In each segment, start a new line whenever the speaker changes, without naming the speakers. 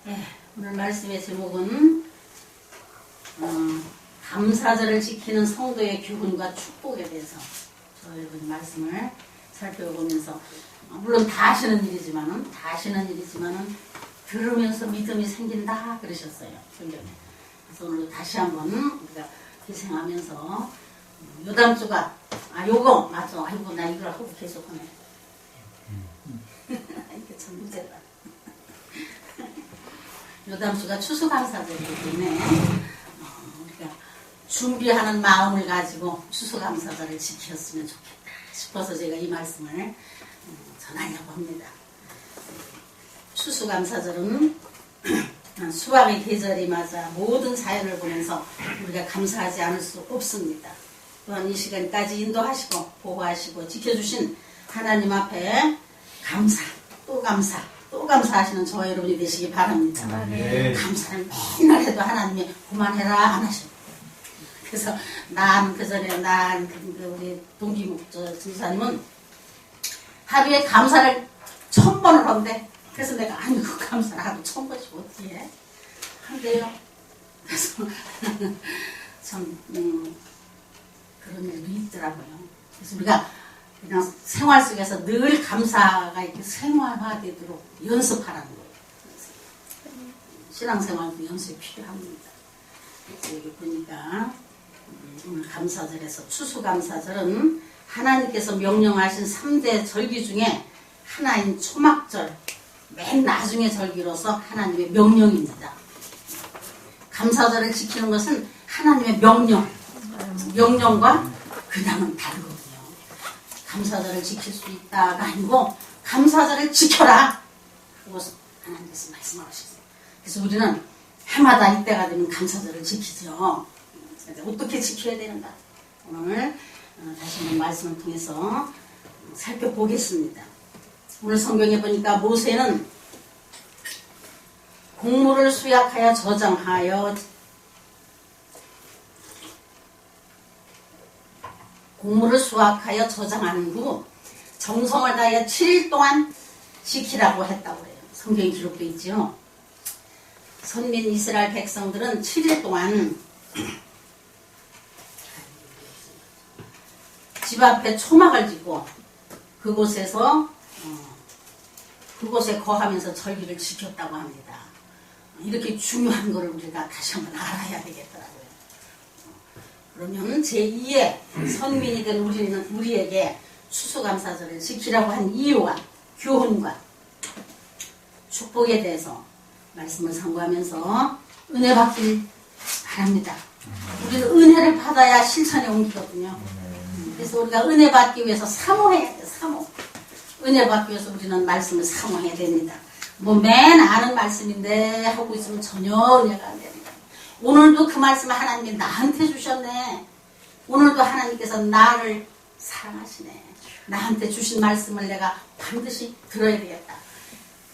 네, 오늘 말씀의 제목은 감사절을 지키는 성도의 교훈과 축복에 대해서 저희가 말씀을 살펴보면서 물론 다 하시는 일이지만은 들으면서 믿음이 생긴다 그러셨어요. 성경에. 그래서 오늘 다시 한번 우리가 기생하면서 요담주가 요거 맞아. 아이고 나 이걸 하고 계속 하네. 이게 참 문제다. 요담주가 추수감사절이기 때문에 우리가 준비하는 마음을 가지고 추수감사절을 지켰으면 좋겠다 싶어서 제가 이 말씀을 전하려고 합니다. 추수감사절은 수확의 계절이 맞아 모든 사연을 보면서 우리가 감사하지 않을 수 없습니다. 또한 이 시간까지 인도하시고 보호하시고 지켜주신 하나님 앞에 감사, 또 감사하시는 저와 여러분이 되시기 바랍니다.
네.
감사를 맨날 해도 하나님이 그만해라 안 하셔. 그래서 난 그전에 우리 동기목조 집사님은 하루에 감사를 1000번을 한대. 그래서 내가 그 감사를 하루 1000번씩 어떻게 해? 한대요. 그래서 참 그런 일도 있더라고요. 그래서 우리가 그냥 생활 속에서 늘 감사가 이렇게 생활화되도록 연습하라는 거예요. 신앙생활도 연습이 필요합니다. 그래서 여기 보니까 오늘 감사절에서 추수감사절은 하나님께서 명령하신 3대 절기 중에 하나인 초막절, 맨 나중의 절기로서 하나님의 명령입니다. 감사절을 지키는 것은 하나님의 명령과 그냥은 다르거든요. 감사절을 지킬 수 있다가 아니고 감사절을 지켜라. 그것을 하나님께서 말씀하셨어요. 그래서 우리는 해마다 이때가 되면 감사절을 지키죠. 어떻게 지켜야 되는가? 오늘 다시 한번 말씀을 통해서 살펴보겠습니다. 오늘 성경에 보니까 모세는 곡물을 수확하여 저장하여 곡물을 수확하여 저장하는 후 정성을 다해 7일 동안 지키라고 했다고 해요. 성경에 기록되어 있죠. 선민 이스라엘 백성들은 7일 동안 집 앞에 초막을 짓고 그곳에 거하면서 절기를 지켰다고 합니다. 이렇게 중요한 것을 우리가 다시 한번 알아야 되겠더라고요. 그러면 제2의 선민이 된 우리에게 추수감사절을 지키라고 한 이유와 교훈과 축복에 대해서 말씀을 참고하면서 은혜 받길 바랍니다. 우리는 은혜를 받아야 실천에 옮기거든요. 그래서 우리가 은혜 받기 위해서 사모해야 돼요. 은혜 받기 위해서 우리는 말씀을 사모해야 됩니다. 맨 아는 말씀인데 하고 있으면 전혀 은혜가 안 됩니다. 오늘도 그 말씀을 하나님이 나한테 주셨네. 오늘도 하나님께서 나를 사랑하시네. 나한테 주신 말씀을 내가 반드시 들어야 되겠다.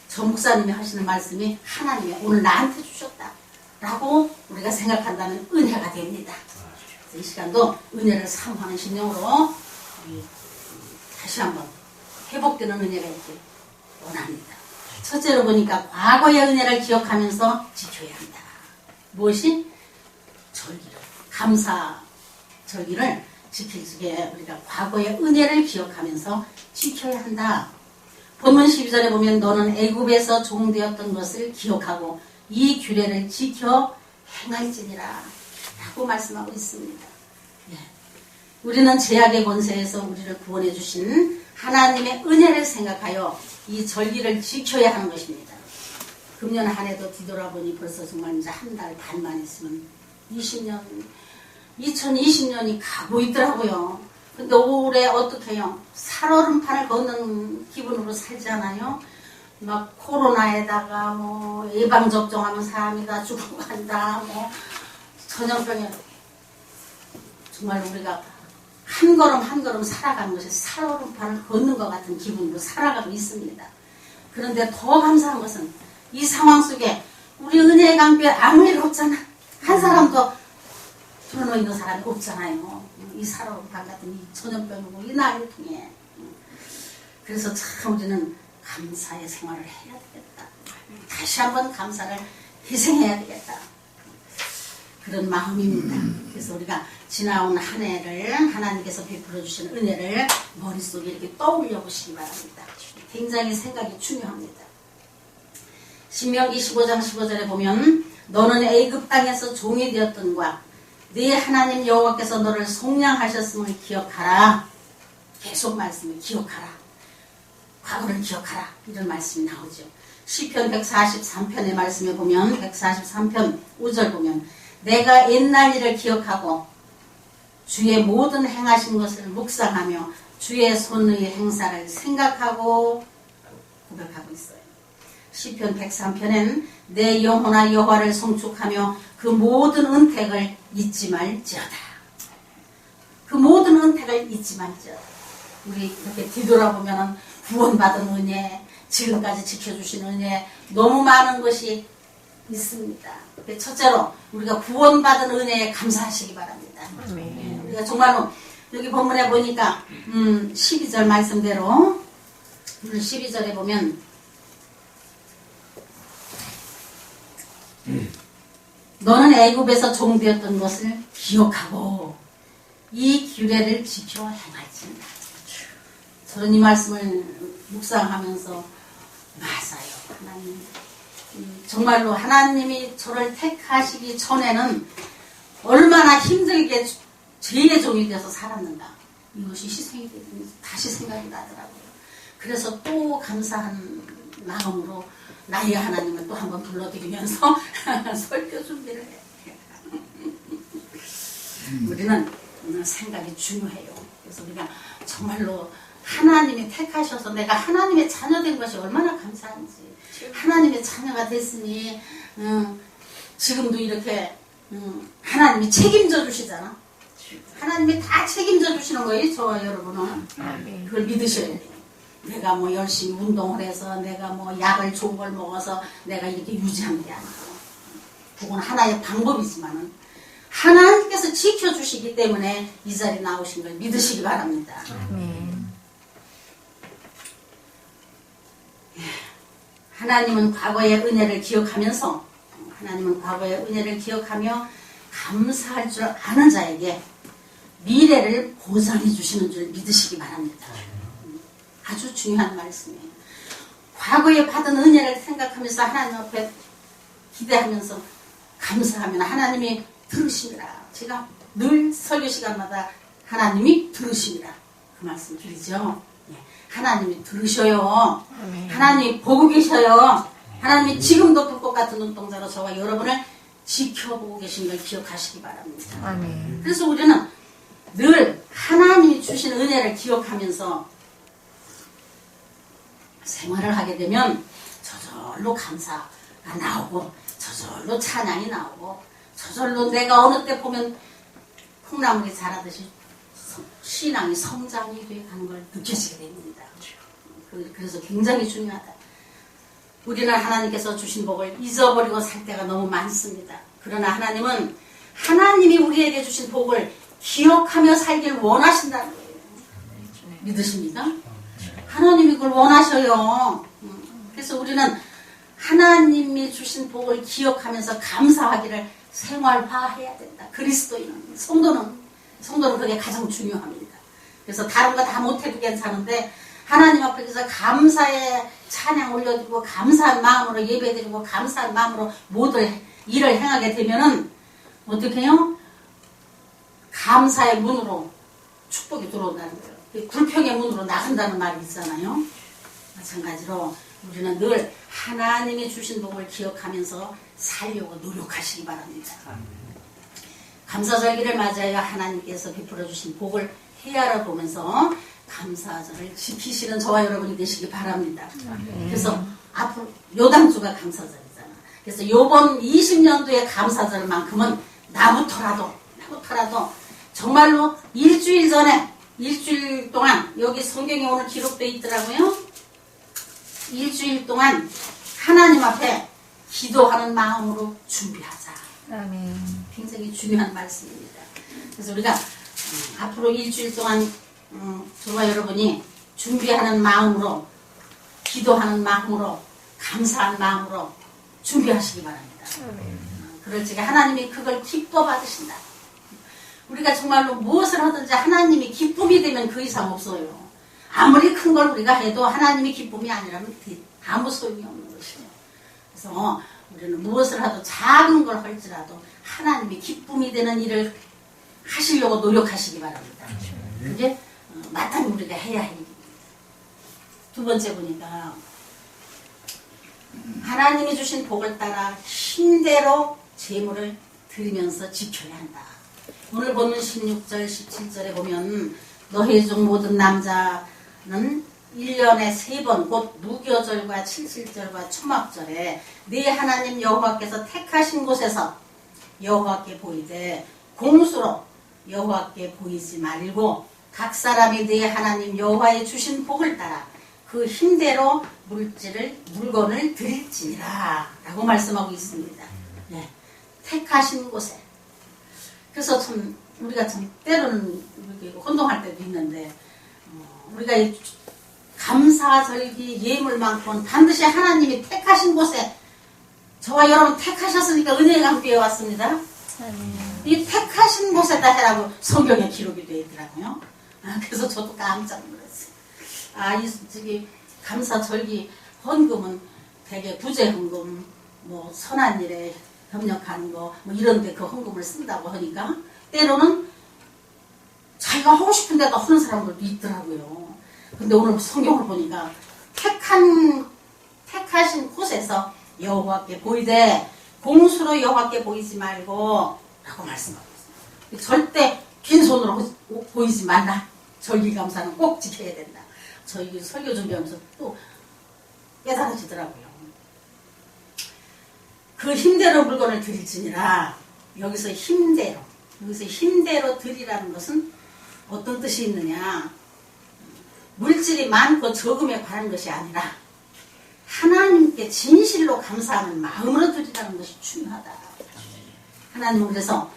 저 목사님이 하시는 말씀이 하나님이 오늘 나한테 주셨다 라고 우리가 생각한다면 은혜가 됩니다. 이 시간도 은혜를 사모하는 심령으로 우리 다시 한번 회복되는 은혜가 있길 원합니다. 첫째로 보니까 과거의 은혜를 기억하면서 지켜야 한다. 무엇이? 절기를, 감사 절기를 지킬 적에 우리가 과거의 은혜를 기억하면서 지켜야 한다. 본문 12절에 보면 너는 애굽에서 종되었던 것을 기억하고 이 규례를 지켜 행할지니라 라고 말씀하고 있습니다. 예. 우리는 죄악의 권세에서 우리를 구원해 주신 하나님의 은혜를 생각하여 이 절기를 지켜야 하는 것입니다. 금년 한 해도 뒤돌아보니 벌써 정말 이제 한 달 반만 있으면 2020년이 가고 있더라고요. 근데 올해 어떻게 해요? 살얼음판을 걷는 기분으로 살지 않아요? 막 코로나에다가 뭐 예방접종하면 사람이 다 죽어간다, 뭐 전염병에 정말 우리가 한 걸음 한 걸음 살아가는 것이 살얼음판을 걷는 것 같은 기분으로 살아가고 있습니다. 그런데 더 감사한 것은 이 상황 속에 우리 은혜의 강교회 아무 일 없잖아. 한 사람도 풀어놓고 있는 사람이 없잖아요. 이 살아온 방 같은 이 전염병이고 이 나이를 통해. 그래서 참 우리는 감사의 생활을 해야 되겠다. 다시 한번 감사를 희생해야 되겠다. 그런 마음입니다. 그래서 우리가 지나온 한 해를 하나님께서 베풀어 주신 은혜를 머릿속에 이렇게 떠올려 보시기 바랍니다. 굉장히 생각이 중요합니다. 신명기 15장 15절에 보면 너는 애굽 땅에서 종이 되었던과 네 하나님 여호와께서 너를 속량하셨음을 기억하라. 계속 말씀을 기억하라. 과거를 기억하라. 이런 말씀이 나오죠. 시편 143편의 말씀에 보면 143편 5절 보면 내가 옛날 일을 기억하고 주의 모든 행하신 것을 묵상하며 주의 손의 행사를 생각하고 고백하고 있어요. 시편 103편엔 내 영혼아 여호와를 송축하며 그 모든 은택을 잊지 말지어다. 그 모든 은택을 잊지 말지어다. 우리 이렇게 뒤돌아보면 구원받은 은혜, 지금까지 지켜주신 은혜 너무 많은 것이 있습니다. 첫째로 우리가 구원받은 은혜에 감사하시기 바랍니다. 우리가 정말로 여기 본문에 보니까 12절 말씀대로 12절에 보면 너는 애굽에서 종되었던 것을 기억하고 이 규례를 지켜 행할지니라. 저는 이 말씀을 묵상하면서 맞아요. 하나님 정말로 하나님이 저를 택하시기 전에는 얼마나 힘들게 죄의 종이 되어서 살았는가. 이것이 희생이 되더니 다시 생각이 나더라고요. 그래서 또 감사한 마음으로 나의 하나님을 또 한번 불러드리면서 설교 준비를 해요. 우리는 생각이 중요해요. 그래서 우리가 정말로 하나님이 택하셔서 내가 하나님의 자녀된 것이 얼마나 감사한지. 하나님의 자녀가 됐으니 지금도 이렇게 하나님이 책임져 주시잖아. 하나님이 다 책임져 주시는 거예요. 저와 여러분은. 그걸 믿으셔야 돼요. 내가 뭐 열심히 운동을 해서 내가 뭐 약을 좋은 걸 먹어서 내가 이렇게 유지한 게 아니고 그건 하나의 방법이지만은 하나님께서 지켜주시기 때문에 이 자리에 나오신 걸 믿으시기 바랍니다. 하나님은 과거의 은혜를 기억하면서 감사할 줄 아는 자에게 미래를 보장해 주시는 줄 믿으시기 바랍니다. 아주 중요한 말씀이에요. 과거에 받은 은혜를 생각하면서 하나님 앞에 기대하면서 감사하면 하나님이 들으시리라. 제가 늘 설교 시간마다 하나님이 들으시리라 그 말씀 드리죠. 하나님이 들으셔요. 하나님이 보고 계셔요. 하나님이 지금도 불꽃 같은 눈동자로 저와 여러분을 지켜보고 계신 걸 기억하시기 바랍니다. 그래서 우리는 늘 하나님이 주신 은혜를 기억하면서 생활을 하게 되면 저절로 감사가 나오고 저절로 찬양이 나오고 저절로 내가 어느 때 보면 콩나물이 자라듯이 신앙이 성장이 되어가는 걸 느끼시게 됩니다. 그래서 굉장히 중요하다. 우리는 하나님께서 주신 복을 잊어버리고 살 때가 너무 많습니다. 그러나 하나님은 하나님이 우리에게 주신 복을 기억하며 살길 원하신다는 거예요. 믿으십니까? 하나님이 그걸 원하셔요. 그래서 우리는 하나님이 주신 복을 기억하면서 감사하기를 생활화해야 된다. 그리스도인은, 성도는 그게 가장 중요합니다. 그래서 다른 거 다 못해도 괜찮은데 하나님 앞에서 감사의 찬양 올려드리고 감사한 마음으로 예배드리고 감사한 마음으로 모든 일을 행하게 되면은 어떻게 해요? 감사의 문으로 축복이 들어온다는 거예요. 불평의 문으로 나간다는 말이 있잖아요. 마찬가지로 우리는 늘 하나님이 주신 복을 기억하면서 살려고 노력하시기 바랍니다. 감사절기를 맞아야 하나님께서 베풀어 주신 복을 헤아려 보면서 감사절을 지키시는 저와 여러분이 되시기 바랍니다. 그래서 앞으로 요당주가 감사절이잖아. 그래서 요번 20년도의 감사절만큼은 나부터라도 정말로 일주일 동안 여기 성경에 오늘 기록되어 있더라고요. 일주일 동안 하나님 앞에 기도하는 마음으로 준비하자.
아멘.
굉장히 중요한 말씀입니다. 그래서 우리가 앞으로 일주일 동안 저와 여러분이 준비하는 마음으로, 기도하는 마음으로, 감사한 마음으로 준비하시기 바랍니다. 그럴 적에 하나님이 그걸 기뻐 받으신다. 우리가 정말로 무엇을 하든지 하나님이 기쁨이 되면 그 이상 없어요. 아무리 큰 걸 우리가 해도 하나님이 기쁨이 아니라면 아무 소용이 없는 것이죠. 그래서 우리는 무엇을 하도 작은 걸 할지라도 하나님이 기쁨이 되는 일을 하시려고 노력하시기 바랍니다. 그게 마땅히 우리가 해야 할 일입니다. 두 번째 보니까 하나님이 주신 복을 따라 힘대로 재물을 드리면서 지켜야 한다. 오늘 보면 16절 17절에 보면 너희 중 모든 남자는 1년에 3번 곧 무교절과 77절과 초막절에 네 하나님 여호와께서 택하신 곳에서 여호와께 보이되 공수로 여호와께 보이지 말고 각 사람이 네 하나님 여호와의 주신 복을 따라 그 힘대로 물건을 드릴지니라 라고 말씀하고 있습니다. 네. 택하신 곳에. 그래서 참 우리가 참 때로는 이렇게 혼동할 때도 있는데 우리가 감사절기 예물 많고 반드시 하나님이 택하신 곳에 저와 여러분 택하셨으니까 은혜가 함께 왔습니다. 이 택하신 곳에다 해라고 성경에 기록이 되어 있더라고요. 그래서 저도 깜짝 놀랐어요. 저기 감사절기 헌금은 대개 부재헌금, 뭐 선한 일에 협력하는 거, 뭐 이런데 그 헌금을 쓴다고 하니까 때로는 자기가 하고 싶은데도 하는 사람들도 있더라고요. 근데 오늘 성경을 보니까 택하신 곳에서 여호와께 보이되 공수로 여호와께 보이지 말고 라고 말씀하고 있습니다. 절대 빈손으로 보이지 말라. 절기감사는 꼭 지켜야 된다. 저희 설교 준비하면서 또 깨달아지더라고요. 그 힘대로 물건을 드릴지니라. 여기서 힘대로 드리라는 것은 어떤 뜻이 있느냐. 물질이 많고 적음에 관한 것이 아니라 하나님께 진실로 감사하는 마음으로 드리라는 것이 중요하다. 하나님은 그래서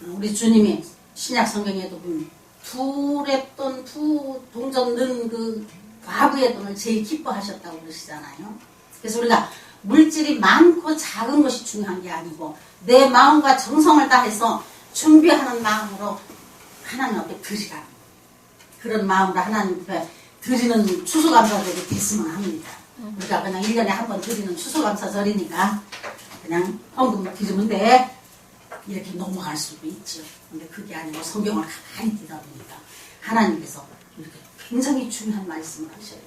우리 주님이 신약 성경에도 보면 두 랩돈, 두 동전 넣은 그 과부의 돈을 제일 기뻐하셨다고 그러시잖아요. 그래서 우리가 물질이 많고 작은 것이 중요한 게 아니고 내 마음과 정성을 다해서 준비하는 마음으로 하나님 앞에 드리라. 그런 마음으로 하나님 앞에 드리는 추수감사절이 됐으면 합니다. 우리가 그냥 1년에 한 번 드리는 추수감사절이니까 그냥 헌금을 드리면 돼. 이렇게 넘어갈 수도 있죠. 근데 그게 아니고 성경을 가만히 듣다 보니까 하나님께서 이렇게 굉장히 중요한 말씀을 하셔요.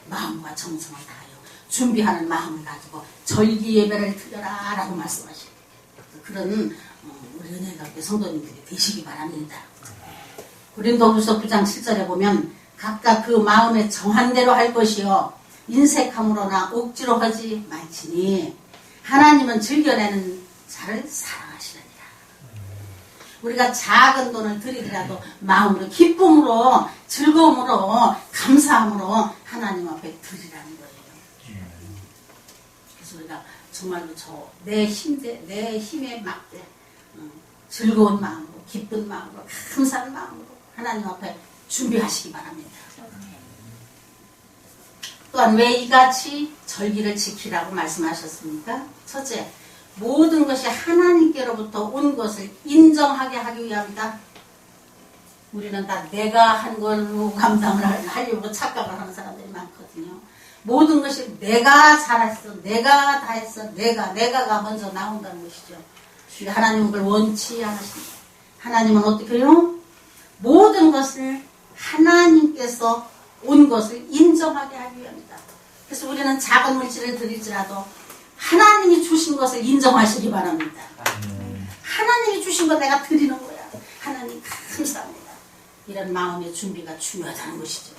마음과 정성을 다하여 준비하는 마음을 가지고 절기 예배를 드려라 라고 말씀하셔요. 그런 우리 은혜롭게 성도님들이 되시기 바랍니다. 고린도후서 9장 7절에 보면 각각 그 마음에 정한 대로 할 것이요 인색함으로나 억지로 하지 말지니 하나님은 즐겨내는 자를 사랑하시느니라. 우리가 작은 돈을 드리더라도 마음으로 기쁨으로 즐거움으로 감사함으로 하나님 앞에 드리라는 거예요. 그래서 우리가 정말로 내 힘에 맞게 즐거운 마음으로 기쁜 마음으로 감사한 마음으로 하나님 앞에 준비하시기 바랍니다. 또한 왜 이같이 절기를 지키라고 말씀하셨습니까? 첫째, 모든 것이 하나님께로부터 온 것을 인정하게 하기 위함이다. 우리는 다 내가 한 걸로 감당을 하려고 착각을 하는 사람들이 많거든요. 모든 것이 내가 잘했어, 내가 다 했어, 내가가 먼저 나온다는 것이죠. 하나님은 그걸 원치 않으십니다. 하나님은 어떻게 해요? 모든 것을 하나님께서 온 것을 인정하게 하기 위함이다. 그래서 우리는 작은 물질을 드릴지라도 하나님이 주신 것을 인정하시기 바랍니다. 하나님이 주신 거 내가 드리는 거야. 하나님 감사합니다. 이런 마음의 준비가 중요하다는 것이죠.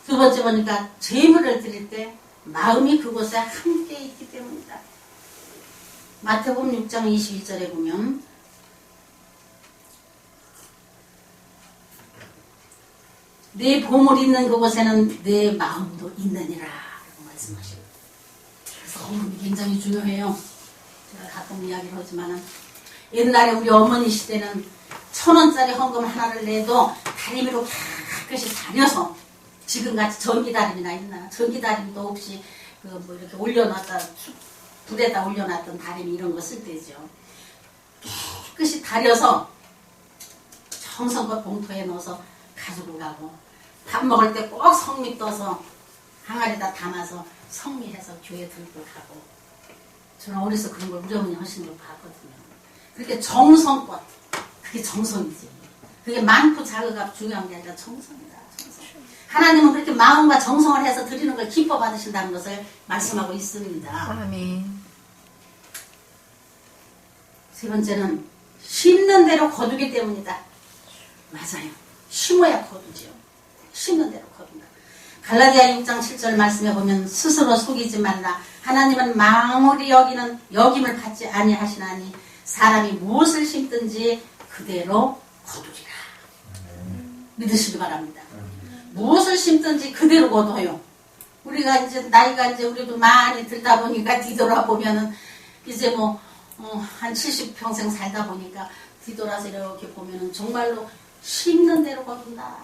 두 번째 보니까 재물을 드릴 때 마음이 그곳에 함께 있기 때문이다. 마태복음 6장 22절에 보면 내 보물 있는 그곳에는 내 마음도 있느니라 라고 말씀하시고, 그래서 헌금이 굉장히 중요해요. 제가 가끔 이야기를 하지만 옛날에 우리 어머니 시대는 1,000원짜리 헌금 하나를 내도 다리미로 깨끗이 다려서 지금같이 전기다림이나 있나 전기다림도 없이 그 뭐 이렇게 올려놨다 불에다 올려놨던 다리미 이런 거 쓸 때죠. 깨끗이 다려서 정성껏 봉투에 넣어서 가지고 가고 밥 먹을 때 꼭 성미 떠서 항아리에다 담아서 성미해서 교회 들고 가고 저는 어려서 그런 걸 우리 어머니 하시는 걸 봤거든요. 그렇게 정성껏 그게 정성이지. 그게 많고 작은가 중요한 게 아니라 정성이다. 정성. 하나님은 그렇게 마음과 정성을 해서 드리는 걸 기뻐 받으신다는 것을 말씀하고 있습니다.
아멘.
세 번째는 심는 대로 거두기 때문이다. 맞아요. 심어야 거두죠. 심는 대로 거둔다. 갈라디아 6장 7절 말씀에 보면 스스로 속이지 말라. 하나님은 망울이 여김을 받지 아니하시나니 사람이 무엇을 심든지 그대로 거두리라. 믿으시기 바랍니다. 무엇을 심든지 그대로 거둬요. 우리가 이제 나이가 이제 우리도 많이 들다 보니까 뒤돌아보면은 이제 뭐 한 70평생 살다 보니까 뒤돌아서 이렇게 보면은 정말로 심는 대로 거둔다.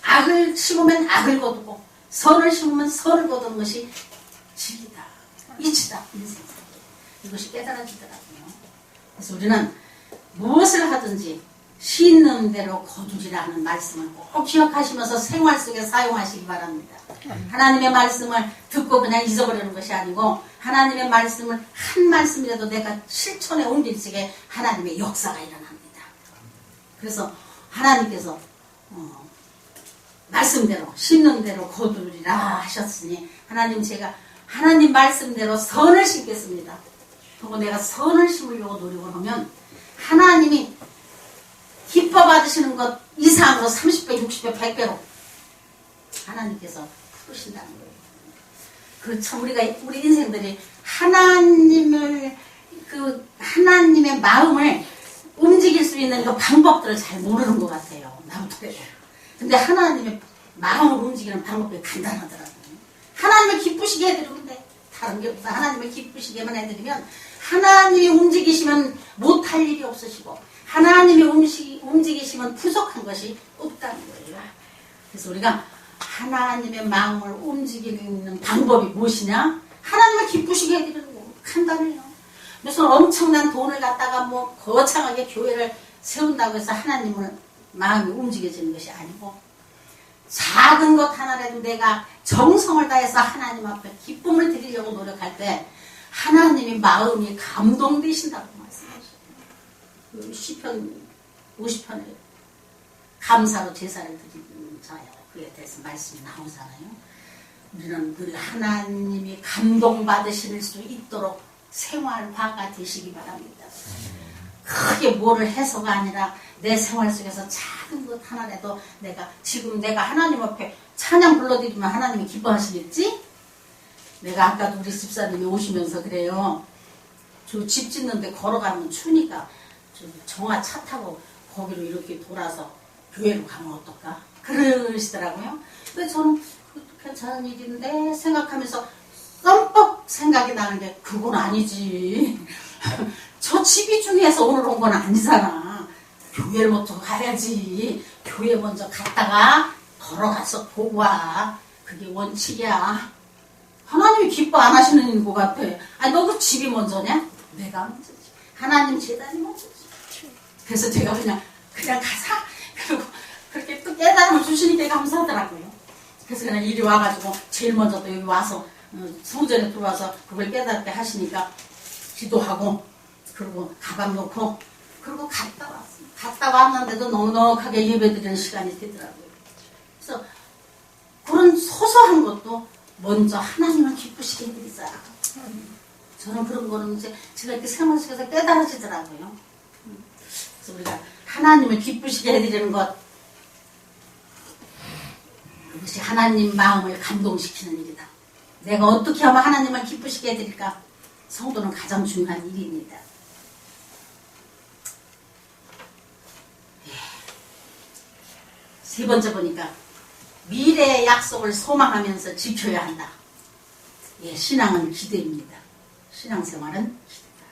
악을 심으면 악을 거두고 선을 심으면 선을 거두는 것이 진리다. 이치다. 인생. 이것이 깨달아지더라고요. 그래서 우리는 무엇을 하든지 심는 대로 거두리라는 말씀을 꼭 기억하시면서 생활 속에 사용하시기 바랍니다. 하나님의 말씀을 듣고 그냥 잊어버리는 것이 아니고 하나님의 말씀을 한 말씀이라도 내가 실천에 옮길 적에 하나님의 역사가 일어납니다. 그래서 하나님께서 말씀대로 심는 대로 거두리라 하셨으니 하나님 제가 하나님 말씀대로 선을 심겠습니다. 그리고 내가 선을 심으려고 노력을 하면 하나님이 기뻐 받으시는 것 이상으로 30배, 60배, 100배로 하나님께서 푸르신다는 거예요. 그렇죠. 우리 인생들이 하나님의 마음을 움직일 수 있는 그 방법들을 잘 모르는 것 같아요. 나부터 그래요. 근데 하나님의 마음을 움직이는 방법이 간단하더라고요. 하나님을 기쁘시게 해드리면 돼. 다른 게 없어. 하나님을 기쁘시게만 해드리면 하나님이 움직이시면 못할 일이 없으시고 하나님이 움직이시면 부족한 것이 없다는 거예요. 그래서 우리가 하나님의 마음을 움직이는 방법이 무엇이냐? 하나님을 기쁘시게 해드리는 거 간단해요. 무슨 엄청난 돈을 갖다가 뭐 거창하게 교회를 세운다고 해서 하나님을 마음이 움직여지는 것이 아니고 작은 것 하나라도 내가 정성을 다해서 하나님 앞에 기쁨을 드리려고 노력할 때 하나님이 마음이 감동되신다고 말씀하셨어요. 그 시편 50편에 감사로 제사를 드리는 자요. 그에 대해서 말씀이 나오잖아요. 우리는 늘 하나님이 감동받으실 수 있도록 생활화가 되시기 바랍니다. 크게 뭐를 해서가 아니라 내 생활 속에서 작은 것 하나라도 지금 내가 하나님 앞에 찬양 불러드리면 하나님이 기뻐하시겠지? 내가 아까도 우리 집사님이 오시면서 그래요. 저 집 짓는데 걸어가면 추우니까 정화 차 타고 거기로 이렇게 돌아서 교회로 가면 어떨까? 그러시더라고요. 근데 저는 괜찮은 일인데 생각하면서 썸뻑 생각이 나는 게 그건 아니지. 저 집이 중요해서 오늘 온 건 아니잖아. 교회를 먼저 가야지. 교회 먼저 갔다가 걸어가서 보고 와. 그게 원칙이야. 하나님이 기뻐 안 하시는 것 같아. 아니 너 그 집이 먼저냐? 내가 먼저지. 하나님 재단이 먼저지. 그래서 제가 그냥 가자. 그리고 그렇게 또 깨달음을 주시니까 감사하더라고요. 그래서 그냥 이리 와가지고 제일 먼저 또 여기 와서 성전에 들어와서 그걸 깨닫게 하시니까 기도하고 그리고 가방 놓고 그리고 갔다 왔어요. 갔다 왔는데도 넉넉하게 예배드리는 시간이 되더라고요. 그래서 그런 소소한 것도 먼저 하나님을 기쁘시게 해드리자. 저는 그런 거는 제가 이렇게 생활 속에서 깨달아지더라고요. 그래서 우리가 하나님을 기쁘시게 해드리는 것, 그것이 하나님 마음을 감동시키는 일이다. 내가 어떻게 하면 하나님을 기쁘시게 해드릴까? 성도는 가장 중요한 일입니다. 세 번째 보니까 미래의 약속을 소망하면서 지켜야 한다. 예, 신앙은 기대입니다. 신앙생활은 기대다.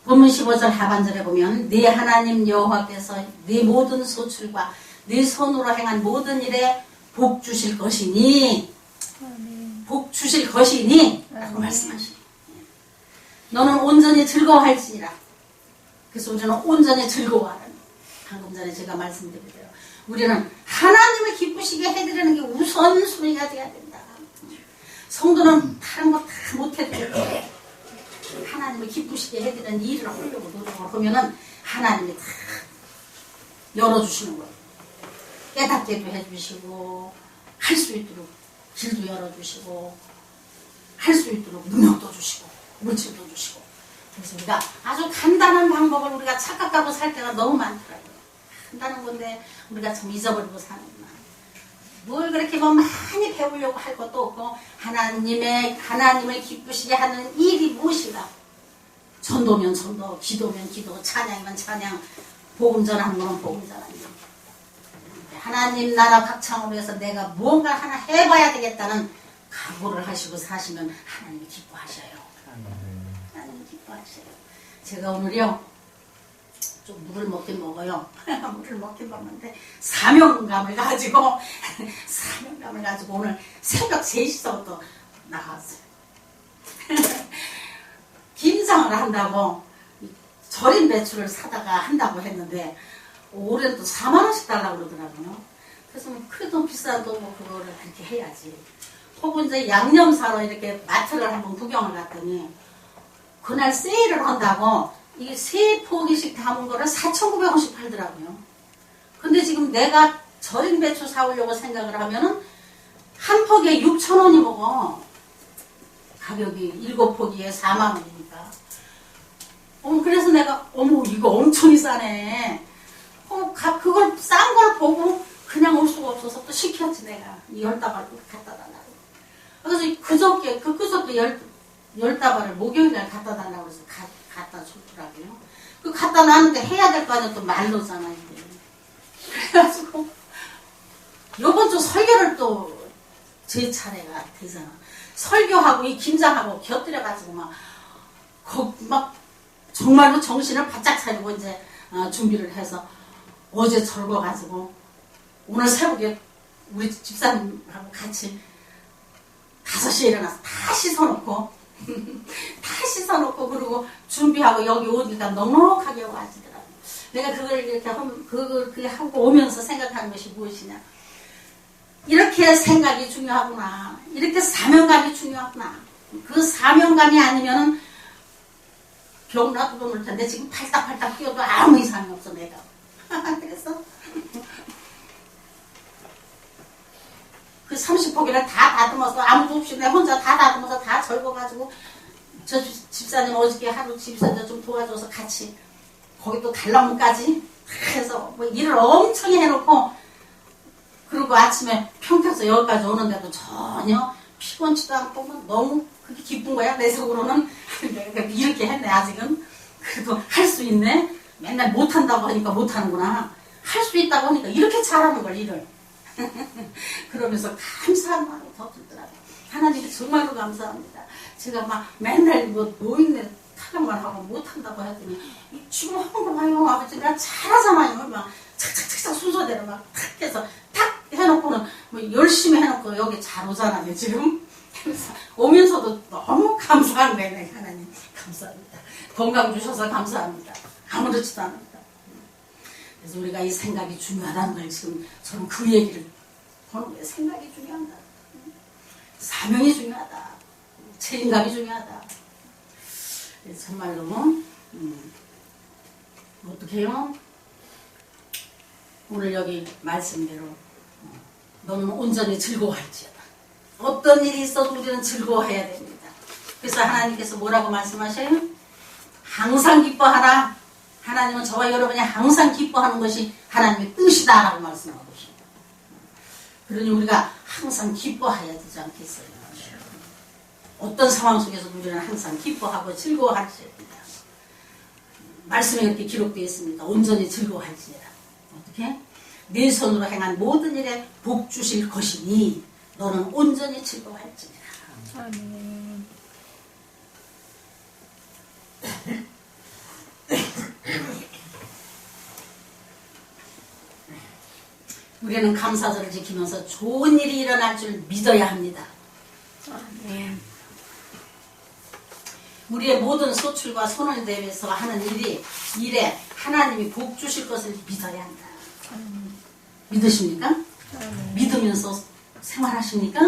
본문 15절 하반절에 보면 네 하나님 여호와께서 네 모든 소출과 네 손으로 행한 모든 일에 복 주실 것이니 복 주실 것이니 라고 말씀하시고 너는 온전히 즐거워할지니라. 그래서 우리는 온전히 즐거워하는 방금 전에 제가 말씀드린 대로 우리는 하나님을 기쁘시게 해드리는 게 우선순위가 돼야 된다. 성도는 다른 거 다 못해도 하나님을 기쁘시게 해드리는 일을 하려고 노력을 하면은 하나님이 다 열어주시는 거예요. 깨닫게도 해주시고 할 수 있도록 길도 열어주시고 할 수 있도록 능력도 주시고 물질도 주시고. 그래서 우리가 아주 간단한 방법을 우리가 착각하고 살 때가 너무 많더라고요. 간단한 건데 우리가 참 잊어버리고 사는구나. 뭘 그렇게 뭐 많이 배우려고 할 것도 없고 하나님을 기쁘시게 하는 일이 무엇인가. 전도면 전도, 기도면 기도, 찬양이면 찬양, 복음 전하는 거는 복음 전하는 거. 하나님 나라 박창을 위해서 내가 무언가 하나 해봐야 되겠다는 각오를 하시고 사시면 하나님이 기뻐하셔요. 하나님이 기뻐하셔요. 제가 오늘요 좀 물을 먹긴 먹어요. 물을 먹긴 먹는데 사명감을 가지고 오늘 새벽 3시서부터 나갔어요. 김장을 한다고 절임 배추를 사다가 한다고 했는데 올해는 또 4만 원씩 달라고 그러더라고요. 그래서 그래도 비싸도 뭐 그거를 그렇게 해야지. 혹은 이제 양념 사러 이렇게 마트를 한번 구경을 갔더니 그날 세일을 한다고 이게 3포기씩 담은 거를 4,900원씩 팔더라고요. 근데 지금 내가 절임 배추 사오려고 생각을 하면은 한 포기에 6,000원이 먹어. 가격이 7포기에 4만 원이니까. 그래서 내가 이거 엄청 싸네. 그걸 싼 걸 보고 그냥 올 수가 없어서 또 시켰지 내가. 이 10다발을 갖다 달라고. 그래서 그저께 10다발을 목요일날 갖다 달라고 해서 갖다 줬더라고요. 그 갖다 놨는데 해야 될 거 아니야. 또 말로잖아 이게. 그래가지고 요번 주 설교를 또 제 차례가 되잖아. 설교하고 이 김장하고 곁들여가지고 막 정말로 정신을 바짝 차리고 이제 준비를 해서 어제 절거가지고 오늘 새벽에 우리 집사님하고 같이 5시에 일어나서 다 씻어놓고 그리고 준비하고 여기 오니까 넉넉하게 와지더라고. 내가 그걸 이렇게 하고 오면서 생각하는 것이 무엇이냐. 이렇게 생각이 중요하구나. 이렇게 사명감이 중요하구나. 그 사명감이 아니면은 병 놔두고 놀 텐데 지금 팔딱팔딱 뛰어도 아무 이상이 없어 내가. 그래서 그 30포기를 다 다듬어서 아무도 없이 내 혼자 다 다듬어서 다 절거가지고 저 집사님 어저께 하루 집사님 좀 도와줘서 같이 거기 또 달나무까지 해서 뭐 일을 엄청 해놓고 그리고 아침에 평택에서 여기까지 오는데도 전혀 피곤치도 않고 너무 그게 기쁜 거야. 내 속으로는 내가 이렇게 했네 아직은. 그래도 할 수 있네. 맨날 못한다고 하니까 못하는구나. 할 수 있다고 하니까 이렇게 잘하는 걸 일을. 그러면서 감사한 마음이 더 들더라고요. 하나님께 정말로 감사합니다. 제가 막 맨날 뭐 노인네 타령만 하고 못한다고 했더니 지금 한 거 봐요. 아버지 내가 잘하잖아요. 막 착착착착 순서대로 막 탁 해서 탁 해놓고는 뭐 열심히 해놓고 여기 잘 오잖아요 지금. 그래서 오면서도 너무 감사한 거예요. 내가 하나님 감사합니다. 건강 주셔서 감사합니다. 아무렇지도 않습니다. 그래서 우리가 이 생각이 중요하다는 걸 지금 저는 그 얘기를 하는 거예요. 생각이 중요하다. 사명이 중요하다. 책임감이 중요하다. 정말로 어떻게 해요? 오늘 여기 말씀대로 너는 온전히 즐거워할지어다. 어떤 일이 있어도 우리는 즐거워해야 됩니다. 그래서 하나님께서 뭐라고 말씀하셔요? 항상 기뻐하라. 하나님은 저와 여러분이 항상 기뻐하는 것이 하나님의 뜻이다라고 말씀하고 계십니다. 그러니 우리가 항상 기뻐해야 되지 않겠어요? 어떤 상황 속에서 우리는 항상 기뻐하고 즐거워할지어다. 말씀에 이렇게 기록되어 있습니다. 온전히 즐거워할지어다. 어떻게? 네 손으로 행한 모든 일에 복 주실 것이니 너는 온전히 즐거워할지니라. 아멘. 우리는 감사절을 지키면서 좋은 일이 일어날 줄 믿어야 합니다. 우리의 모든 소출과 손을 대면서 하는 일에 하나님이 복 주실 것을 믿어야 한다. 믿으십니까? 믿으면서 생활하십니까?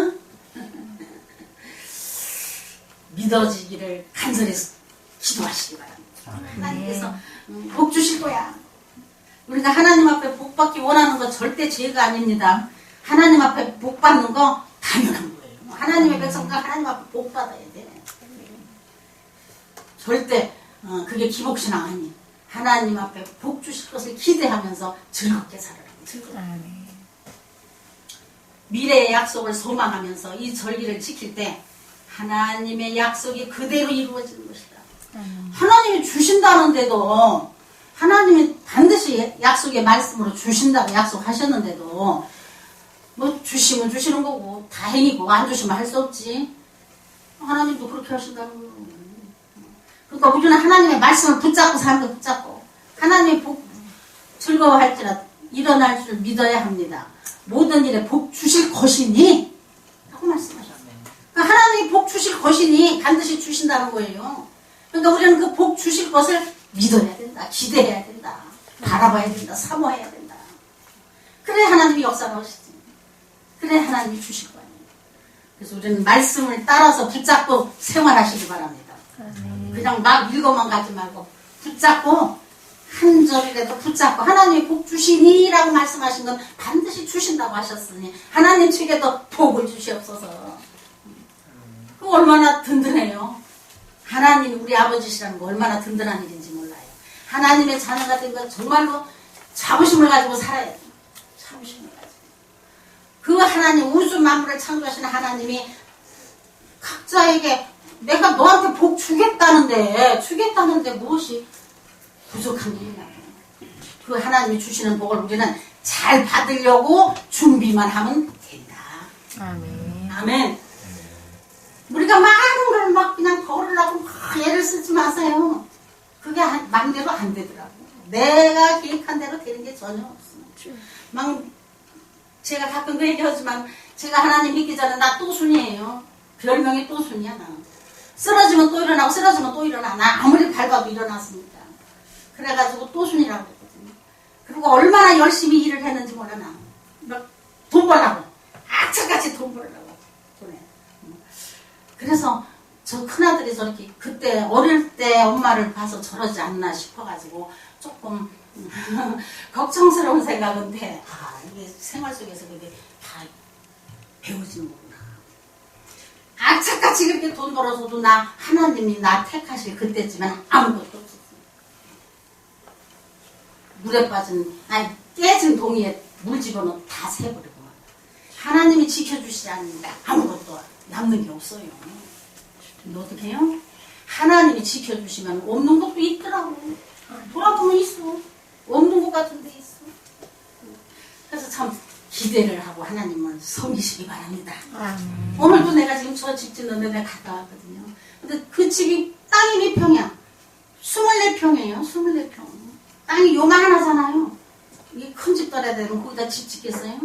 믿어지기를 간절히 기도하시기 바랍니다. 하나님께서 복 주실 거야. 우리가 하나님 앞에 복 받기 원하는 거 절대 죄가 아닙니다. 하나님 앞에 복 받는 거 당연한 거예요. 하나님의 백성과 하나님 앞에 복 받아야 돼. 절대 그게 기복신앙 아니에요. 하나님 앞에 복 주실 것을 기대하면서 즐겁게 살아라. 즐겁게. 미래의 약속을 소망하면서 이 절기를 지킬 때 하나님의 약속이 그대로 이루어지는 것이다. 하나님이 주신다는데도 하나님이 반드시 약속의 말씀으로 주신다고 약속하셨는데도 뭐 주시면 주시는 거고 다행이고 안 주시면 할 수 없지. 하나님도 그렇게 하신다는 거예요. 그러니까 우리는 하나님의 말씀을 붙잡고 사는 거 붙잡고 하나님의 복 즐거워할지라 일어날 줄 믿어야 합니다. 모든 일에 복 주실 것이니 라고 말씀하셨어요. 그러니까 하나님이 복 주실 것이니 반드시 주신다는 거예요. 그러니까 우리는 그 복 주실 것을 믿어야 된다. 기대해야 된다. 바라봐야 된다. 사모해야 된다. 그래 하나님이 역사를 하시지. 그래 하나님이 주실 거 아니에요. 그래서 우리는 말씀을 따라서 붙잡고 생활하시기 바랍니다. 그냥 막 읽어만 가지 말고 붙잡고 한 절이라도 붙잡고 하나님이 복 주시니 라고 말씀하신 건 반드시 주신다고 하셨으니 하나님 측에도 복을 주시옵소서. 그거 얼마나 든든해요. 하나님이 우리 아버지시라는 거 얼마나 든든한 일인지 몰라요. 하나님의 자녀가 된 건 정말로 자부심을 가지고 살아야 돼요. 자부심을 가지고. 그 하나님 우주 만물을 창조하시는 하나님이 각자에게 내가 너한테 복 주겠다는데 무엇이 부족한 일이냐고. 그 하나님이 주시는 복을 우리는 잘 받으려고 준비만 하면 된다.
아멘.
아멘. 우리가 많은 걸 막 그냥 벌으려고 막 애를 쓰지 마세요. 그게 맘대로 안 되더라고. 내가 계획한 대로 되는 게 전혀 없어. 막 제가 가끔 그 얘기하지만 제가 하나님 믿기 전에 나 또순이에요. 별명이 또순이야 나. 쓰러지면 또 일어나고 쓰러지면 또 일어나. 나 아무리 밟아도 일어났습니다. 그래가지고 또순이라고 그랬거든요. 그리고 얼마나 열심히 일을 했는지 몰라 나. 막 돈 벌라고. 악착같이 돈 벌라고. 돈에. 그래서 저 큰아들이 저렇게 그때 어릴 때 엄마를 봐서 저러지 않나 싶어가지고 조금 걱정스러운 생각인데 이게 생활 속에서 그게 다 배워지는 거구나. 악착같이 그렇게 돈 벌어서도 하나님이 나 택하실 그때지만 아무것도 없었어요. 물에 빠진 깨진 동이에 물 집어넣어 다 새버리고 하나님이 지켜주시지 않는다. 아무것도 남는 게 없어요. 근데 어떻게 해요? 하나님이 지켜주시면 없는 것도 있더라고. 돌아보면 있어. 없는 것 같은 데 있어. 그래서 참 기대를 하고 하나님을 섬기시기 바랍니다. 오늘도 내가 지금 저 집 짓는데 내가 갔다 왔거든요. 근데 그 집이 땅이 몇 평이야? 24평이에요. 24평. 땅이 요만하잖아요. 이게 큰 집 떨어야 되면 거기다 집 짓겠어요?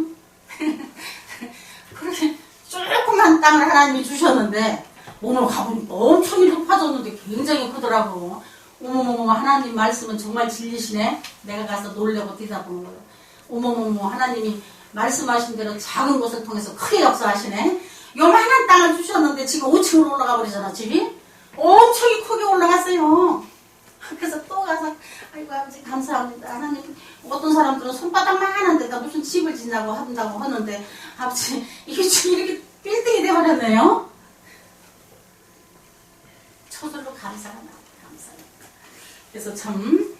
그렇게 조그만 땅을 하나님이 주셨는데 오늘 가보니까 엄청 높아졌는데 굉장히 크더라고. 어머머머 하나님 말씀은 정말 진리시네. 내가 가서 놀래고 뛰다보는 거예요. 어머머머 하나님이 말씀하신 대로 작은 곳을 통해서 크게 역사하시네. 요만한 땅을 주셨는데 지금 5층으로 올라가 버리잖아. 집이 엄청 크게 올라갔어요. 그래서 또 가서 아이고 아버지 감사합니다. 하나님 어떤 사람들은 손바닥만 하는데다 무슨 집을 짓냐고 한다고 하는데 아버지 이게 지금 이렇게 빌딩이 돼버렸네요. 저절로 감사가 나와요. 감사해요. 그래서 참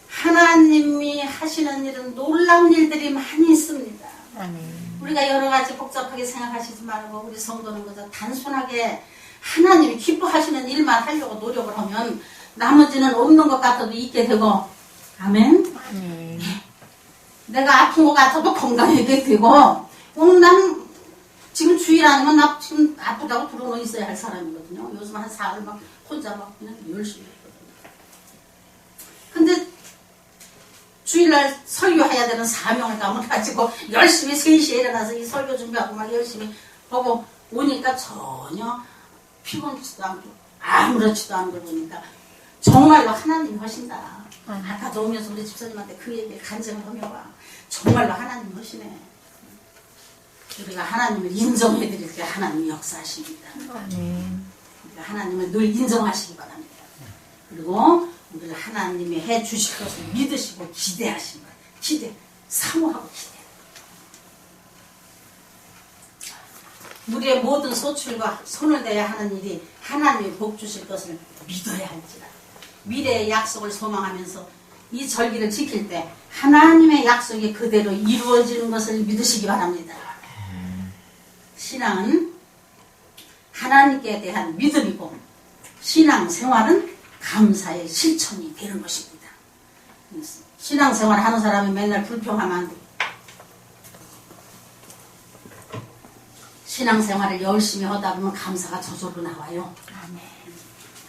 하나님이 하시는 일은 놀라운 일들이 많이 있습니다. 우리가 여러 가지 복잡하게 생각하시지 말고 우리 성도는 그저 단순하게 하나님이 기뻐하시는 일만 하려고 노력을 하면 나머지는 없는 것 같아도 있게 되고 아멘. 내가 아픈 것 같아도 건강하게 되고 난 지금 주일 아니면 나 지금 아프다고 들어놓 있어야 할 사람이거든요. 요즘 한 사흘 막 혼자 막 그냥 열심히 했거든요. 근데 주일날 설교해야 되는 사명을 가지고 열심히 3시에 일어나서 이 설교 준비하고 막 열심히 하고 오니까 전혀 피곤치도 않고 아무렇지도 않은 걸 보니까 정말로 하나님이 하신다. 아까도 오면서 우리 집사님한테 그 얘기를 간증을 하며 와. 정말로 하나님이 하시네. 우리가 하나님을 인정해드릴 때 하나님이 역사하십니다. 우리가 하나님을 늘 인정하시기 바랍니다. 그리고 우리를 하나님이 해주실 것을 믿으시고 기대하신 거예요. 기대, 사모하고 기대. 우리의 모든 소출과 손을 대야 하는 일이 하나님이 복 주실 것을 믿어야 할지라. 미래의 약속을 소망하면서 이 절기를 지킬 때 하나님의 약속이 그대로 이루어지는 것을 믿으시기 바랍니다. 신앙은 하나님께 대한 믿음이고 신앙생활은 감사의 실천이 되는 것입니다. 신앙생활 하는 사람이 맨날 불평하면 안 돼요. 신앙생활을 열심히 하다 보면 감사가 저절로 나와요.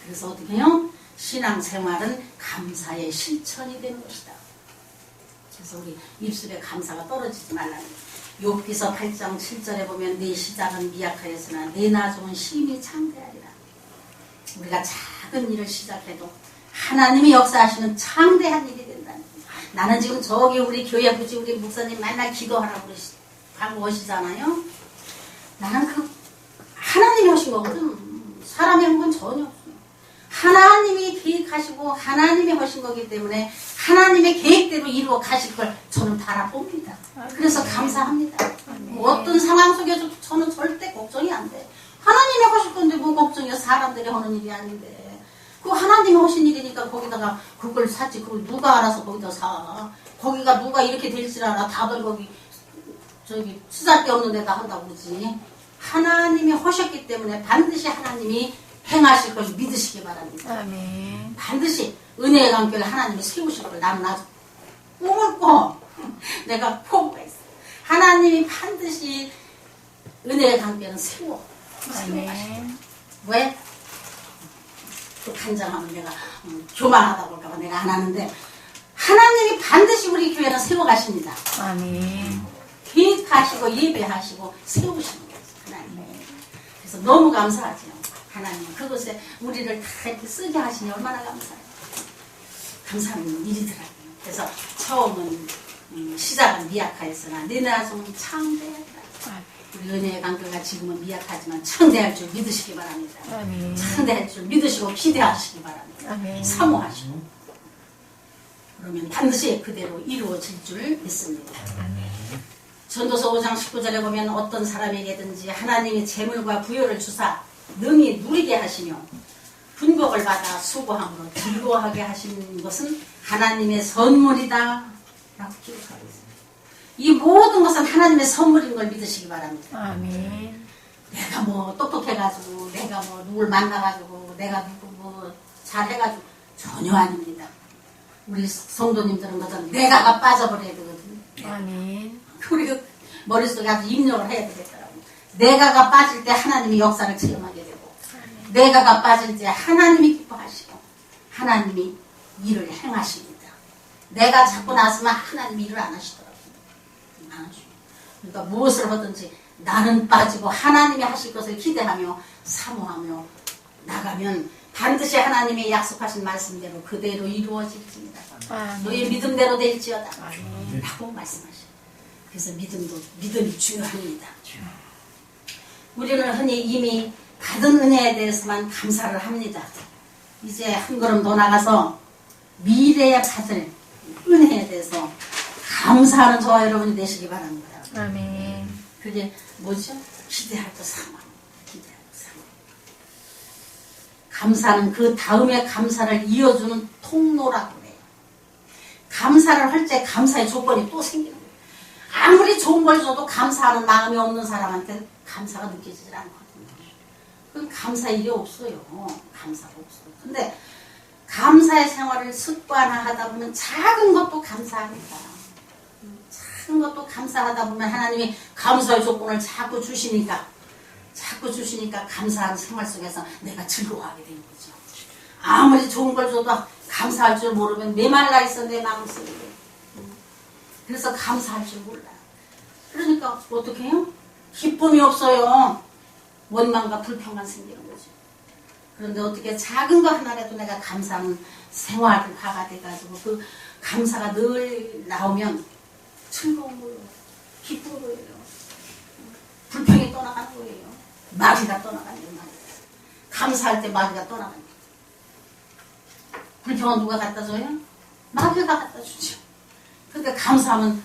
그래서 어떻게 해요? 신앙생활은 감사의 실천이 되는 것이다. 그래서 우리 입술에 감사가 떨어지지 말라는 욥기서 8장 7절에 보면 네 시작은 미약하였으나 네 나중은 심히 창대하리라. 우리가 작은 일을 시작해도 하나님이 역사하시는 창대한 일이 된다는 거예요. 나는 지금 저기 우리 교회 부지 우리 목사님 맨날 기도하라고 하고 오시잖아요. 나는 그 하나님이 하신 거거든. 사람이 한 건 전혀 없어요. 하나님이 계획하시고 하나님이 하신 거기 때문에 하나님의 계획대로 이루어 가실 걸 저는 바라봅니다. 그래서 감사합니다. 어떤 상황 속에서 저는 절대 걱정이 안 돼. 하나님이 하실 건데 뭐 걱정이야. 사람들이 하는 일이 아닌데. 그 하나님이 하신 일이니까 거기다가 그걸 샀지. 그걸 누가 알아서 거기다 사. 거기가 누가 이렇게 될 줄 알아. 다들 거기 저기 쓰잘데 없는 데다 한다고 그러지. 하나님이 하셨기 때문에 반드시 하나님이 행하실 걸 믿으시기 바랍니다.
아멘.
반드시 은혜의 관계를 하나님이 세우실 걸 나는 아주 꿈을 꿔. 내가 포부가 있어. 하나님이 반드시 은혜의 관계는 세워.
아멘.
왜? 또 간장하면 내가 교만하다 볼까봐 내가 안 하는데 하나님이 반드시 우리 교회는 세워가십니다.
아멘.
계획하시고 예배하시고 세우시는 거죠. 하나님. 그래서 너무 감사하죠. 하나님 그것에 우리를 다 이렇게 쓰게 하시니 얼마나 감사해요. 감사한 일이더라고요. 그래서 처음은 시작은 미약하였으나 내 나중은 창대하리라. 우리 은혜의 관계가 지금은 미약하지만 창대할 줄 믿으시기 바랍니다.
아멘.
창대할 줄 믿으시고 기대하시기 바랍니다.
아멘.
사모하시고 그러면 반드시 그대로 이루어질 줄 믿습니다. 전도서 5장 19절에 보면 어떤 사람에게든지 하나님이 재물과 부여를 주사 능히 누리게 하시며 분복을 받아 수고함으로 즐거워하게 하시는 것은 하나님의 선물이다 라고 기록하고 있습니다. 이 모든 것은 하나님의 선물인 걸 믿으시기 바랍니다.
아멘.
내가 뭐 똑똑해가지고 내가 뭐 누굴 만나가지고 내가 누구 뭐 잘해가지고 전혀 아닙니다. 우리 성도님들은 그전 내가가 빠져버려야 되거든요.
아멘.
우리 머릿속에 아주 입력을 해야 되겠더라고요. 내가가 빠질 때 하나님이 역사를 체험하게 되고 내가가 빠질 때 하나님이 기뻐하시고 하나님이 일을 행하십니다. 내가 자꾸 나서면 하나님이 일을 안 하시더라고요. 안 하시고. 그러니까 무엇을 하든지 나는 빠지고 하나님이 하실 것을 기대하며 사모하며 나가면 반드시 하나님의 약속하신 말씀대로 그대로 이루어질지니다. 너의 믿음대로 될지어다 라고 말씀하셔요. 그래서 믿음이 중요합니다. 우리는 흔히 이미 받은 은혜에 대해서만 감사를 합니다. 이제 한 걸음 더 나가서 미래에 받을 은혜에 대해서 감사하는 저와 여러분이 되시기 바랍니다.
아멘.
그게 뭐죠? 기대할 것 사망. 기대할 것 사망. 감사는 그 다음에 감사를 이어주는 통로라고 해요. 감사를 할 때 감사의 조건이 또 생기는 거예요. 아무리 좋은 걸 줘도 감사하는 마음이 없는 사람한테 감사가 느껴지질 않거든요. 그럼 감사 일이 없어요. 감사가 없어요. 근데 감사의 생활을 습관화하다 보면 작은 것도 감사합니다. 작은 것도 감사하다 보면 하나님이 감사의 조건을 자꾸 주시니까 감사한 생활 속에서 내가 즐거워하게 되는 거죠. 아무리 좋은 걸 줘도 감사할 줄 모르면 메말라 있어 내 마음속에. 그래서 감사할 줄 몰라. 그러니까 어떻게 해요? 기쁨이 없어요. 원망과 불평만 생기는 거죠. 그런데 어떻게 작은 거 하나라도 내가 감사하는 생활화가 돼가지고 그 감사가 늘 나오면 즐거운 거예요. 기쁜 거예요. 불평이 떠나가는 거예요. 마귀가 떠나가는 거예요. 감사할 때 마귀가 떠나가는 거예요. 불평은 누가 갖다 줘요? 마귀가 갖다 주죠. 그러니까 감사하면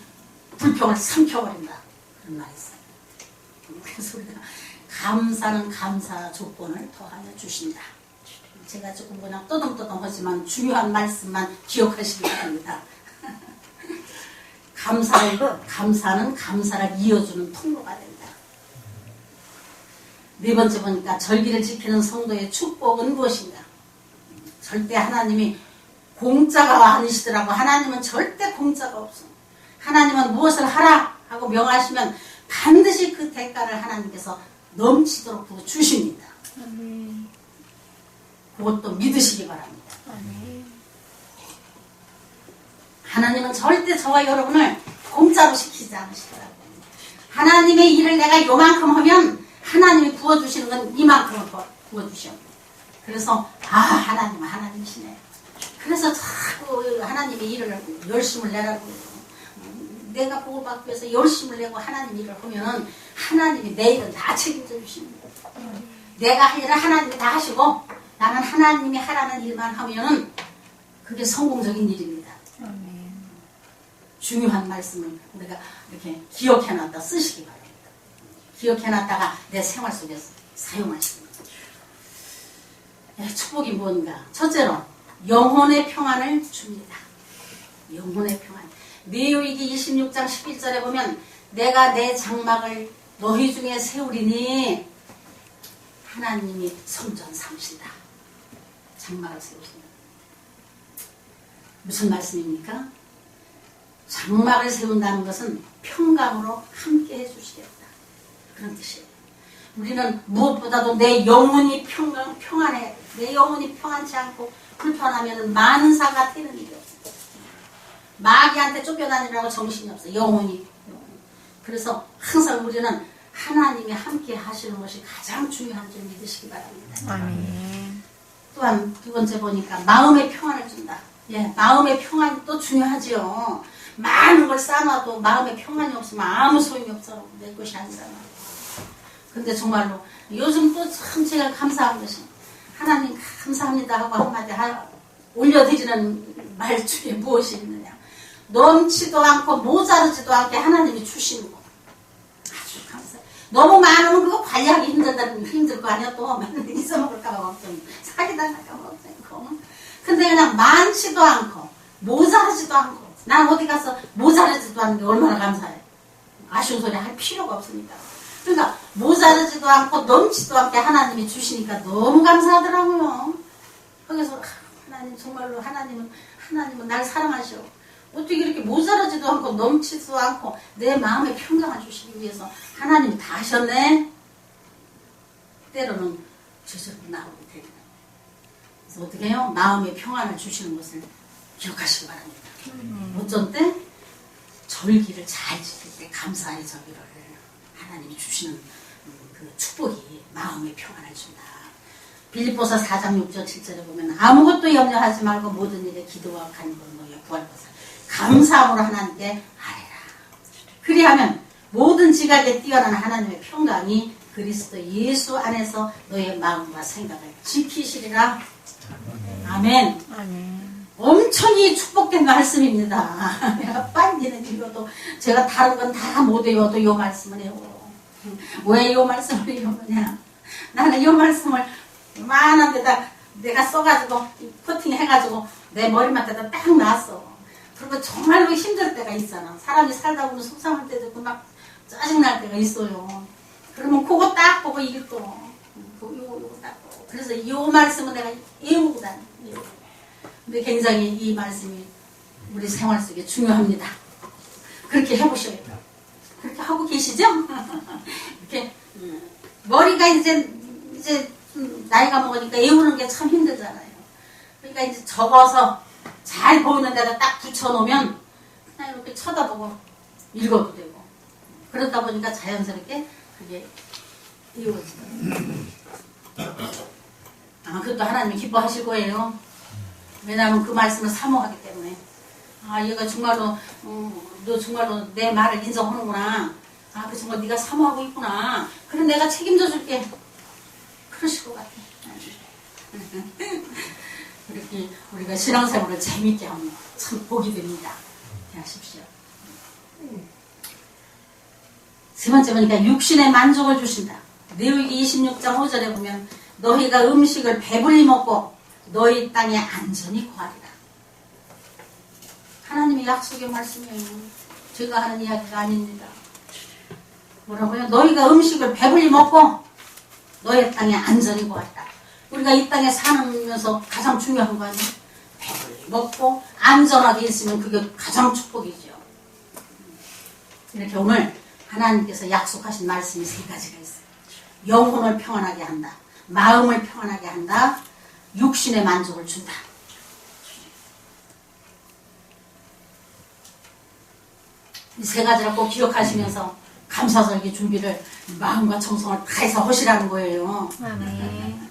불평을 삼켜버린다. 그런 말이 있어요. 그래서 우리가 감사는 감사 조건을 더하여 주신다. 제가 조금 그냥 떠듬떠듬 하지만 중요한 말씀만 기억하시기 바랍니다. 감사는 감사를 이어주는 통로가 된다. 네 번째 보니까 절기를 지키는 성도의 축복은 무엇인가? 절대 하나님이 공짜가 아니시더라고. 하나님은 절대 공짜가 없어. 하나님은 무엇을 하라 하고 명하시면 반드시 그 대가를 하나님께서 넘치도록 주십니다.
아멘.
그것도 믿으시기 바랍니다.
아멘.
하나님은 절대 저와 여러분을 공짜로 시키지 않으시더라고요. 하나님의 일을 내가 요만큼 하면 하나님이 부어주시는 건 이만큼을 부어주셔. 그래서 하나님은 하나님이시네. 그래서 자꾸 하나님의 일을 열심을 내라고 해요. 내가 복을 받기 위해서 열심을 내고 하나님 일을 하면은 하나님이 내 일은 다 책임져 주십니다. 내가 할 일을 하나님이 다 하시고 나는 하나님이 하라는 일만 하면은 그게 성공적인 일입니다.
아멘.
중요한 말씀을 우리가 이렇게 기억해놨다 쓰시기 바랍니다. 기억해놨다가 내 생활 속에서 사용하시기 바랍니다. 축복이 뭔가? 첫째로 영혼의 평안을 줍니다. 영혼의 평안. 레위기 26장 11절에 보면 내가 내 장막을 너희 중에 세우리니 하나님이 성전 삼으신다. 장막을 세우신다. 무슨 말씀입니까? 장막을 세운다는 것은 평강으로 함께 해주시겠다. 그런 뜻이에요. 우리는 무엇보다도 내 영혼이 평안해. 내 영혼이 평안치 않고 불편하면 만사가 되는 일이 없어요. 마귀한테 쫓겨다니라고 정신이 없어요. 영혼이. 그래서 항상 우리는 하나님이 함께 하시는 것이 가장 중요한 줄 믿으시기 바랍니다.
아멘.
또한 두 번째 보니까 마음의 평안을 준다. 마음의 평안이 또 중요하지요. 많은 걸 쌓아놔도 마음의 평안이 없으면 아무 소용이 없어. 내 것이 아니잖아. 근데 정말로 요즘 또 참 제가 감사한 것이 하나님 감사합니다 하고 한마디 올려드리는 말 중에 무엇이 있느냐. 넘치도 않고 모자르지도 않게 하나님이 주시는 거. 아주 감사해요. 너무 많으면 그거 관리하기 힘들 거 아니야. 또 맨날 잊어먹을까봐 걱정. 사기당할까봐 걱정이고. 근데 그냥 많지도 않고 모자르지도 않고 난 어디 가서 모자르지도 않는 게 얼마나 감사해. 아쉬운 소리 할 필요가 없으니까. 그러니까 모자르지도 않고 넘치도 않게 하나님이 주시니까 너무 감사하더라고요. 거기서 하나님 정말로 하나님은 날 사랑하셔. 어떻게 이렇게 모자라지도 않고 넘치지도 않고 내 마음에 평강을 주시기 위해서 하나님이 다 하셨네. 때로는 저절로 나오게 되거든요. 그래서 어떻게 해요? 마음의 평안을 주시는 것을 기억하시기 바랍니다. 어쩐 때? 절기를 잘 지킬 때 감사의 절기를 하나님이 주시는 그 축복이 마음의 평안을 준다. 빌립보서 4장 6절 7절에 보면 아무것도 염려하지 말고 모든 일에 기도와 간구로 구할 것을 감사함으로 하나님께 아뢰라. 그리하면 모든 지각에 뛰어난 하나님의 평강이 그리스도 예수 안에서 너의 마음과 생각을 지키시리라. 아멘.
아멘.
엄청이 축복된 말씀입니다. 내가 빨리는 읽어도 제가 다른 건 다 못 외워도 이 말씀을 외워. 왜 이 말씀을 외우느냐. 나는 이 말씀을 많은 데다 내가 써가지고 코팅 해가지고 내 머리맡에다 딱 놨어. 그리고 정말로 힘들 때가 있잖아. 사람이 살다 보면 속상할 때도 있고 막 짜증날 때가 있어요. 그러면 그거 딱 보고 읽고 요거 딱 보고. 그래서 이 말씀은 내가 외우고 다녀. 근데 굉장히 이 말씀이 우리 생활 속에 중요합니다. 그렇게 해보셔야 돼요. 그렇게 하고 계시죠? 이렇게 머리가 이제 나이가 먹으니까 외우는 게 참 힘들잖아요. 그러니까 이제 적어서 잘 보이는 데다 딱 붙여놓으면 그냥 이렇게 쳐다보고 읽어도 되고 그러다 보니까 자연스럽게 그게 이루어지더라고요. 아마 그것도 하나님이 기뻐하실 거예요. 왜냐하면 그 말씀을 사모하기 때문에 아 얘가 정말로 너 정말로 내 말을 인정하는구나. 아 그 정말 네가 사모하고 있구나. 그럼 내가 책임져 줄게. 그러실 것 같아. 이렇게 우리가 신앙생활을 재밌게 하면 참 복이 됩니다. 하십시오. 세 번째 보니까 육신의 만족을 주신다. 레위기 26장 5절에 보면 너희가 음식을 배불리 먹고 너희 땅에 안전히 거하리라. 하나님의 약속의 말씀이에요. 제가 하는 이야기가 아닙니다. 뭐라고요? 너희가 음식을 배불리 먹고 너희 땅에 안전히 거하리라. 우리가 이 땅에 사면서 가장 중요한 거 아니에요? 배불리 먹고 안전하게 있으면 그게 가장 축복이죠. 이렇게 오늘 하나님께서 약속하신 말씀이 세 가지가 있어요. 영혼을 평안하게 한다. 마음을 평안하게 한다. 육신의 만족을 준다. 이 세 가지를 꼭 기억하시면서 감사절기 준비를 마음과 정성을 다해서 하시라는 거예요.
아멘.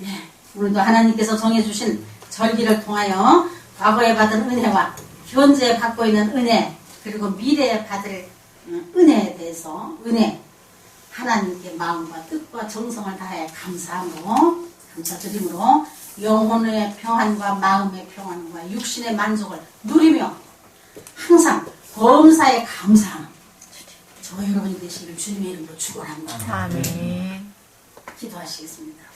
예, 오늘도 하나님께서 정해주신 절기를 통하여 과거에 받은 은혜와 현재 받고 있는 은혜 그리고 미래에 받을 은혜에 대해서 하나님께 마음과 뜻과 정성을 다해 감사함으로 감사드림으로 영혼의 평안과 마음의 평안과 육신의 만족을 누리며 항상 범사에 감사하는 저 여러분이 되시기를 주님의 이름으로 축원합니다.
아멘.
기도하시겠습니다.